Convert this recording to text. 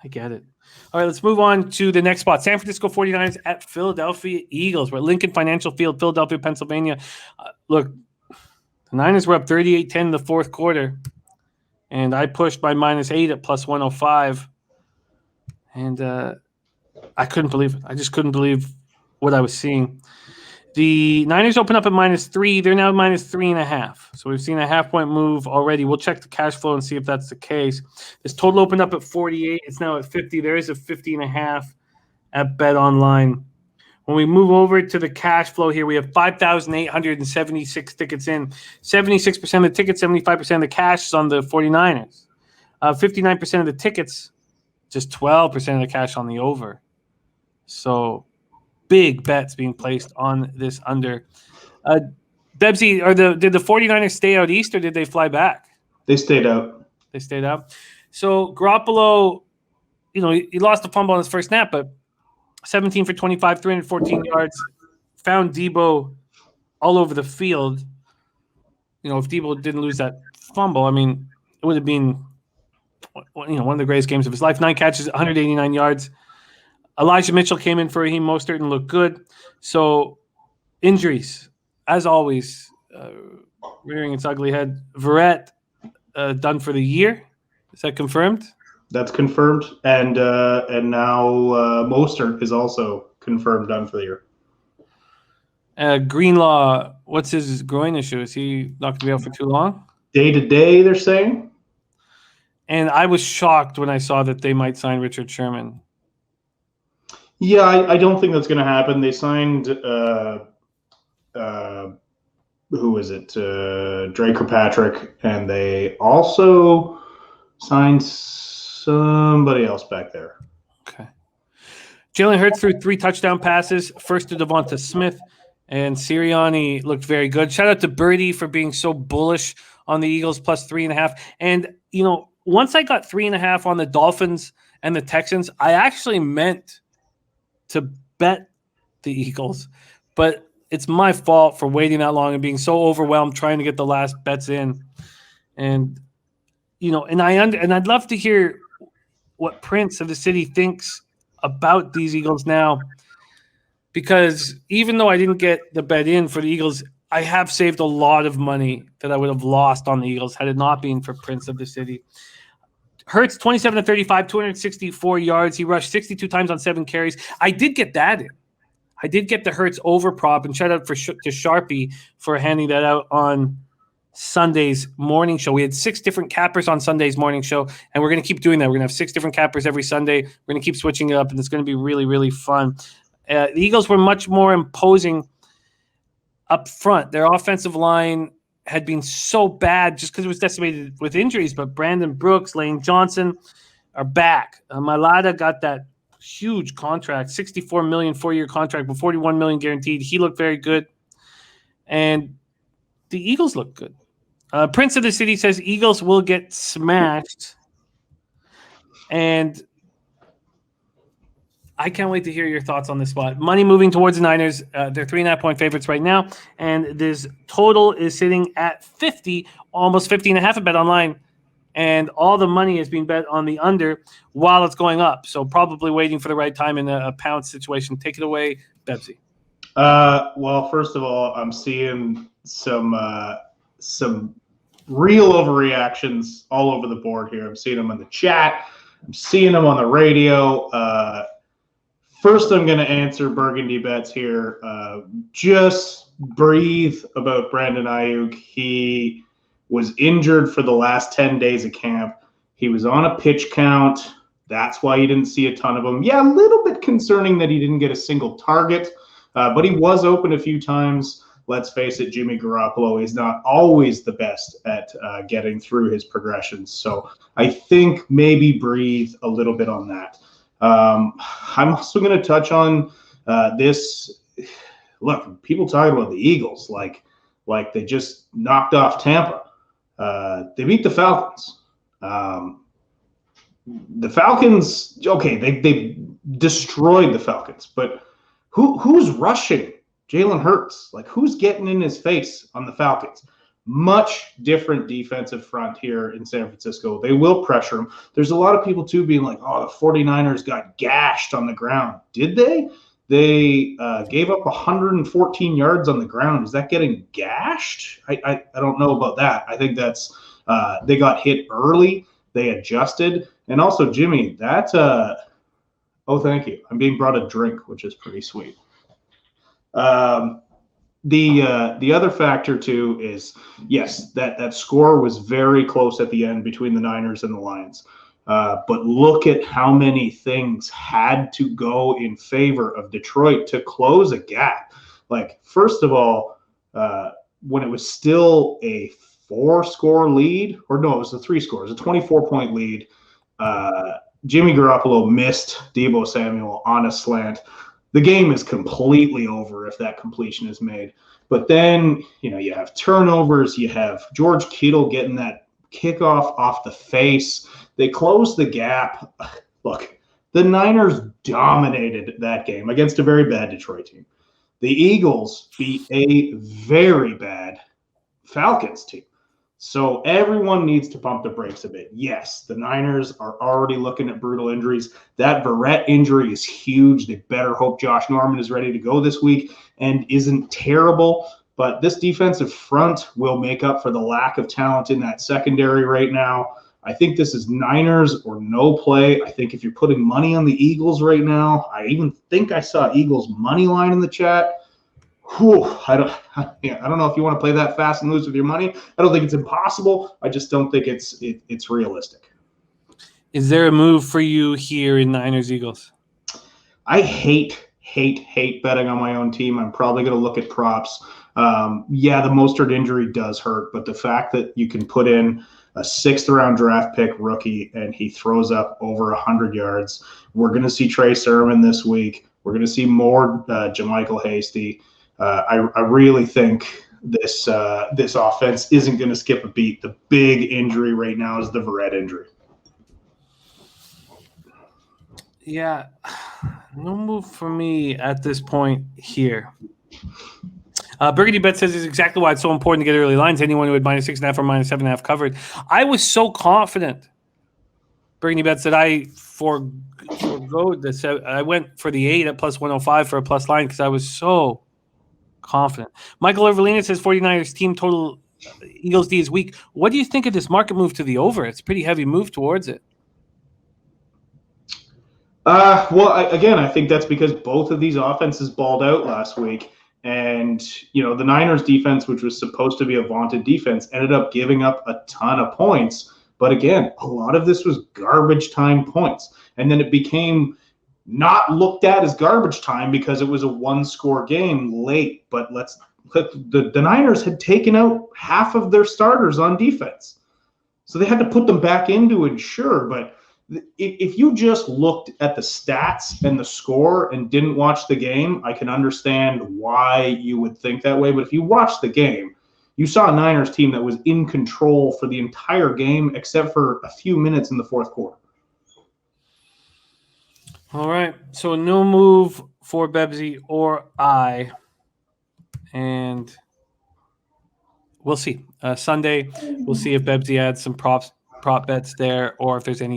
I get it. All right, let's move on to the next spot. San Francisco 49ers at Philadelphia Eagles. We're at Lincoln Financial Field, Philadelphia, Pennsylvania. Look, the Niners were up 38-10 in the fourth quarter, and I pushed by -8 at plus 105. And I couldn't believe it. I just couldn't believe what I was seeing. The Niners open up at -3. They're now -3.5. So we've seen a half-point move already. We'll check the cash flow and see if that's the case. This total opened up at 48. It's now at 50. There is a 50.5 at Bet Online. When we move over to the cash flow here, we have 5,876 tickets in. 76% of the tickets, 75% of the cash is on the 49ers. 59% of the tickets, just 12% of the cash on the over. So big bets being placed on this under. Bebsie, did the 49ers stay out east or did they fly back? They stayed out. They stayed out. So Garoppolo, he lost a fumble on his first snap, but 17 for 25, 314 yards. Found Debo all over the field. If Debo didn't lose that fumble, it would have been one of the greatest games of his life. 9 catches, 189 yards. Elijah Mitchell came in for Raheem Mostert and looked good. So injuries, as always, rearing its ugly head. Verrett done for the year. Is that confirmed? That's confirmed, and now Mostert is also confirmed done for the year. Greenlaw, what's his groin issue? Is he not going to be out for too long? Day to day, they're saying. And I was shocked when I saw that they might sign Richard Sherman. Yeah, I don't think that's going to happen. They signed who is it? Dre Kirkpatrick, and they also signed somebody else back there. Okay. Jalen Hurts threw 3 touchdown passes. First to Devonta Smith, and Sirianni looked very good. Shout out to Birdie for being so bullish on the Eagles plus 3.5. And once I got 3.5 on the Dolphins and the Texans, I actually meant to bet the Eagles, but it's my fault for waiting that long and being so overwhelmed trying to get the last bets in. And I'd love to hear what Prince of the City thinks about these Eagles now, because even though I didn't get the bet in for the Eagles, I have saved a lot of money that I would have lost on the Eagles had it not been for Prince of the City. Hurts 27 to 35, 264 yards. He rushed 62 times on 7 carries. I did get that in. I did get the Hurts over prop, and shout out to Sharpie for handing that out on Sunday's morning show. We had 6 different cappers on Sunday's morning show, and we're going to keep doing that. We're going to have 6 different cappers every Sunday. We're going to keep switching it up, and it's going to be really, really fun. The Eagles were much more imposing up front. Their offensive line had been so bad just because it was decimated with injuries, but Brandon Brooks, Lane Johnson are back. Mailata got that huge contract, $64 million 4-year contract, but $41 million guaranteed. He looked very good, and the Eagles look good. Prince of the City says Eagles will get smashed, and I can't wait to hear your thoughts on this spot. Money moving towards the Niners. They're 3.5-point favorites right now, and this total is sitting at 50, almost 50.5 at Bet Online, and all the money is being bet on the under while it's going up. So probably waiting for the right time in a pound situation. Take it away, Bebsie. Well, first of all, I'm seeing some real overreactions all over the board here. I'm seeing them in the chat. I'm seeing them on the radio. First, I'm going to answer Burgundy Bets here. Just breathe about Brandon Ayuk. He was injured for the last 10 days of camp. He was on a pitch count. That's why you didn't see a ton of them. Yeah, a little bit concerning that he didn't get a single target, but he was open a few times. Let's face it, Jimmy Garoppolo is not always the best at getting through his progressions. So I think maybe breathe a little bit on that. I'm also going to touch on this. Look, people talking about the Eagles like they just knocked off Tampa. They beat the Falcons. The Falcons, okay, they destroyed the Falcons, but who's rushing Jalen Hurts? Like, who's getting in his face on the Falcons? Much different defensive front here in San Francisco. They will pressure them. There's a lot of people, too, being like, oh, the 49ers got gashed on the ground. Did they? They gave up 114 yards on the ground. Is that getting gashed? I don't know about that. I think that's they got hit early. They adjusted. And also, Jimmy, that's oh, thank you. I'm being brought a drink, which is pretty sweet. The other factor, too, is, yes, that score was very close at the end between the Niners and the Lions. But look at how many things had to go in favor of Detroit to close a gap. Like, first of all, when it was still a 4-score lead, or no, it was a 3-score, it was a 24-point lead. Jimmy Garoppolo missed Deebo Samuel on a slant. The game is completely over if that completion is made. But then, you have turnovers. You have George Kittle getting that kickoff off the face. They closed the gap. Look, the Niners dominated that game against a very bad Detroit team. The Eagles beat a very bad Falcons team. So everyone needs to pump the brakes a bit. Yes, the Niners are already looking at brutal injuries. That Verrett injury is huge. They better hope Josh Norman is ready to go this week and isn't terrible. But this defensive front will make up for the lack of talent in that secondary right now. I think this is Niners or no play. I think if you're putting money on the Eagles right now, I even think I saw Eagles money line in the chat. I don't know if you want to play that fast and loose with your money. I don't think it's impossible. I just don't think it's realistic. Is there a move for you here in Niners Eagles? I hate betting on my own team. I'm probably going to look at props. Yeah, the Mostert injury does hurt, but the fact that you can put in a 6th-round draft pick rookie and he throws up over 100 yards. We're going to see Trey Sermon this week. We're going to see more JaMychal Hasty. I really think this offense isn't going to skip a beat. The big injury right now is the Verrett injury. Yeah, no move for me at this point here. Burgundy Bet says is exactly why it's so important to get early lines. Anyone who had -6.5 or -7.5 covered. I was so confident. Burgundy Bet said I forgo this. I went for the 8 at +105 for a plus line because I was so confident. Michael Overlina says 49ers team total Eagles D is weak. What do you think of this market move to the over? It's a pretty heavy move towards it. Well, I think that's because both of these offenses balled out last week. And, the Niners defense, which was supposed to be a vaunted defense, ended up giving up a ton of points. But again, a lot of this was garbage time points. And then it became not looked at as garbage time because it was a 1-score game late. But the Niners had taken out half of their starters on defense. So they had to put them back in to ensure. But if you just looked at the stats and the score and didn't watch the game, I can understand why you would think that way. But if you watched the game, you saw a Niners team that was in control for the entire game except for a few minutes in the fourth quarter. All right. So no move for Bebsie or I. And we'll see. Sunday, we'll see if Bebsie adds some prop bets there or if there's any